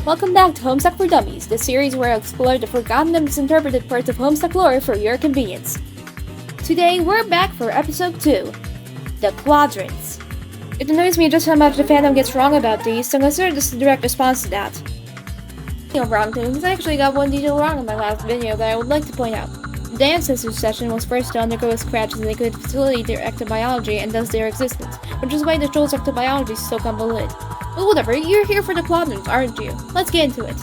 Welcome back to Homestuck for Dummies, the series where I explore the forgotten and misinterpreted parts of Homestuck lore for your convenience. Today, we're back for episode 2, the Quadrants. It annoys me just how much the fandom gets wrong about these, so consider this a direct response to that. Wrong things. I actually got one detail wrong in my last video that I would like to point out. The ancestor session was first to undergo a scratch as they could facilitate their ectobiology and thus their existence, which is why the troll's ectobiology is so convoluted. But whatever, you're here for the quadrants, aren't you? Let's get into it.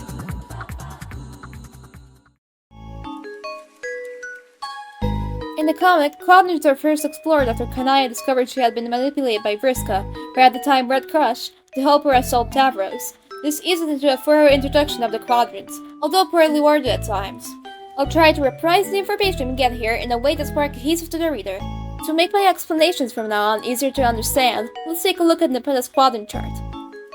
In the comic, quadrants are first explored after Kanaya discovered she had been manipulated by Vriska, her at the time red crush, to help her assault Tavros. This eases into a thorough introduction of the quadrants, although poorly worded at times. I'll try to reprise the information we get here in a way that's more cohesive to the reader. To make my explanations from now on easier to understand, let's take a look at Nepeta's quadrant chart.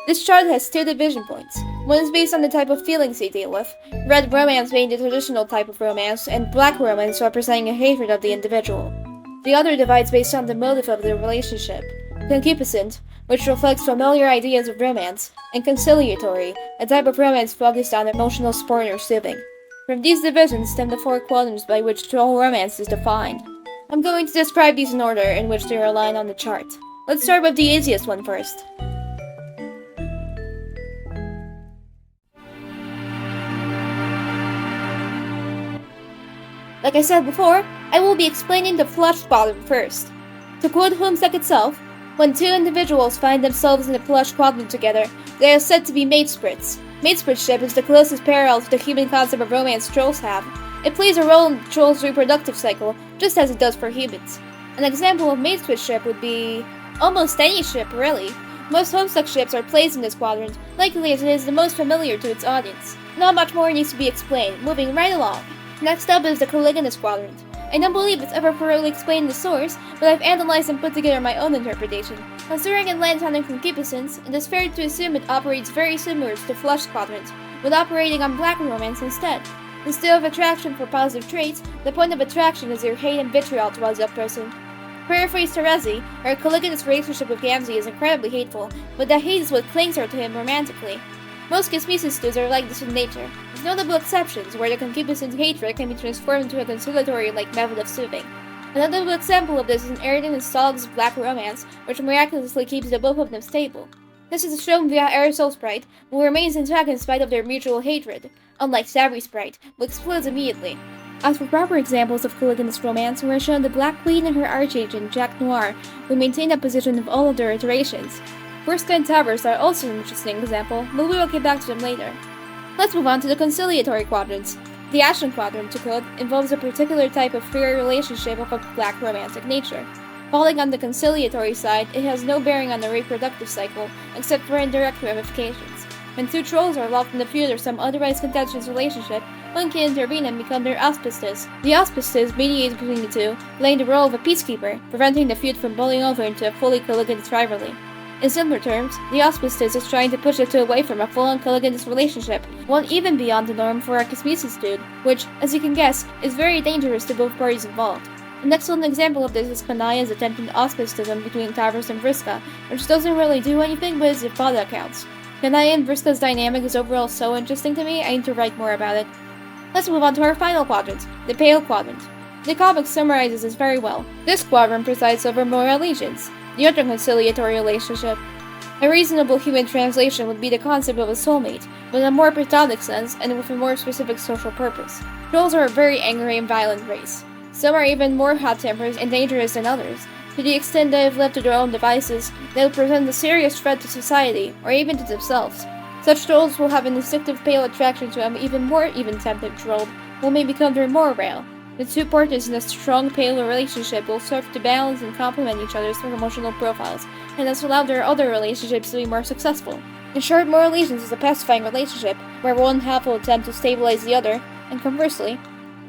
This chart has 2 division points. One is based on the type of feelings they deal with, red romance being the traditional type of romance, and black romance representing a hatred of the individual. The other divides based on the motive of the relationship. Concupiscent, which reflects familiar ideas of romance, and conciliatory, a type of romance focused on emotional support or soothing. From these divisions stem the 4 quadrants by which troll romance is defined. I'm going to describe these in order in which they are aligned on the chart. Let's start with the easiest one first. Like I said before, I will be explaining the flush quadrant first. To quote Homestuck itself, when 2 individuals find themselves in a flush quadrant together, they are said to be matesprits. Matespritship is the closest parallel to the human concept of romance trolls have. It plays a role in the troll's reproductive cycle, just as it does for humans. An example of matespritship would be almost any ship, really. Most Homestuck ships are placed in this quadrant, likely as it is the most familiar to its audience. Not much more needs to be explained, moving right along. Next up is the Coligonous quadrant. I don't believe it's ever thoroughly explained in the source, but I've analyzed and put together my own interpretation. Considering it lands on concupiscence, it is fair to assume it operates very similar to the flush quadrant, with operating on black romance instead. Instead of attraction for positive traits, the point of attraction is your hate and vitriol towards that person. Paraphrase Terezi, her Coligonous relationship with Gamzee is incredibly hateful, but that hate is what clings her to him romantically. Most Kismesis dudes are like this in nature, with notable exceptions where the concupiscent hatred can be transformed into a conciliatory-like method of soothing. Another example of this is in Eridan and Stalg's black romance, which miraculously keeps the both of them stable. This is shown via Aerosol Sprite, who remains intact in spite of their mutual hatred, unlike Sabri Sprite, who explodes immediately. As for proper examples of Coligonous romance, we are shown the Black Queen and her archagent, Jack Noir, who maintain that position of all of their iterations. Vriska and Tavros are also an interesting example, but we will get back to them later. Let's move on to the conciliatory quadrants. The Ashen quadrant, to quote, involves a particular type of free relationship of a black romantic nature. Falling on the conciliatory side, it has no bearing on the reproductive cycle, except for indirect ramifications. When 2 trolls are locked in a feud or some otherwise contentious relationship, one can intervene and become their auspicious. The auspicious mediates between the 2, playing the role of a peacekeeper, preventing the feud from boiling over into a fully coligonous rivalry. In simpler terms, the auspicious is trying to push the 2 away from a full-on coligonous relationship, one even beyond the norm for a Kismesis dude, which, as you can guess, is very dangerous to both parties involved. An excellent example of this is Kanaya's attempted auspicism between Tavros and Vriska, which doesn't really do anything but is if fodder counts. Kanaya and Vriska's dynamic is overall so interesting to me, I need to write more about it. Let's move on to our final quadrant, the Pale quadrant. The comic summarizes this very well. This quadrant presides over moral allegiance, the other conciliatory relationship. A reasonable human translation would be the concept of a soulmate, but in a more platonic sense and with a more specific social purpose. Trolls are a very angry and violent race. Some are even more hot-tempered and dangerous than others, to the extent that if left to their own devices, they will present a serious threat to society, or even to themselves. Such trolls will have an instinctive pale attraction to an even more even-tempered troll, who may become their more rail. The 2 partners in a strong pale relationship will serve to balance and complement each other's emotional profiles, and thus allow their other relationships to be more successful. In short, moral allegiance is a pacifying relationship, where one half will attempt to stabilize the other, and conversely,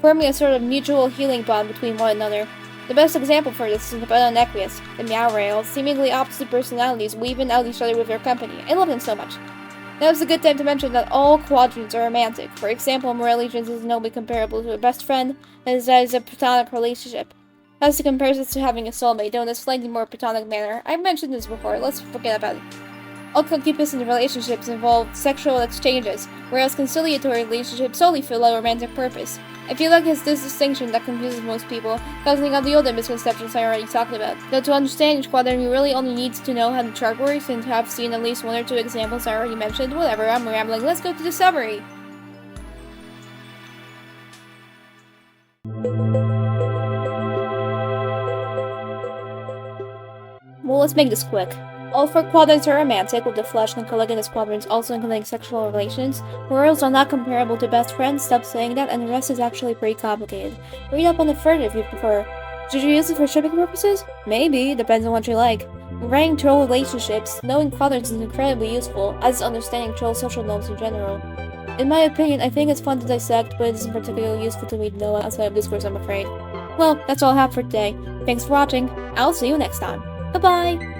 forming a sort of mutual healing bond between one another. The best example for this is Nepeta and Equius, the Meow Rail, seemingly opposite personalities who even out each other with their company. I love them so much. Now is a good time to mention that all quadrants are romantic. For example, moral allegiance is nobly comparable to a best friend, as that is a platonic relationship. As it compares it to having a soulmate, though in a slightly more platonic manner. I've mentioned this before, let's forget about it. All concupiscent relationships involve sexual exchanges, whereas conciliatory relationships solely fill a romantic purpose. I feel like it's this distinction that confuses most people, causing all the other misconceptions I already talked about. Though to understand each quadrant, you really only need to know how the chart works and to have seen at least 1 or 2 examples I already mentioned. Whatever, I'm rambling. Let's go to the summary! Well, let's make this quick. All 4 quadrants are romantic, with the flesh and colligonous quadrants also including sexual relations. Royals are not comparable to best friends, stop saying that, and the rest is actually pretty complicated. Read up on it further if you prefer. Should you use it for shipping purposes? Maybe, depends on what you like. In writing troll relationships, knowing quadrants is incredibly useful, as is understanding troll social norms in general. In my opinion, I think it's fun to dissect, but it isn't particularly useful to read Noah outside of Discourse, I'm afraid. Well, that's all I have for today. Thanks for watching. I'll see you next time. Bye-bye!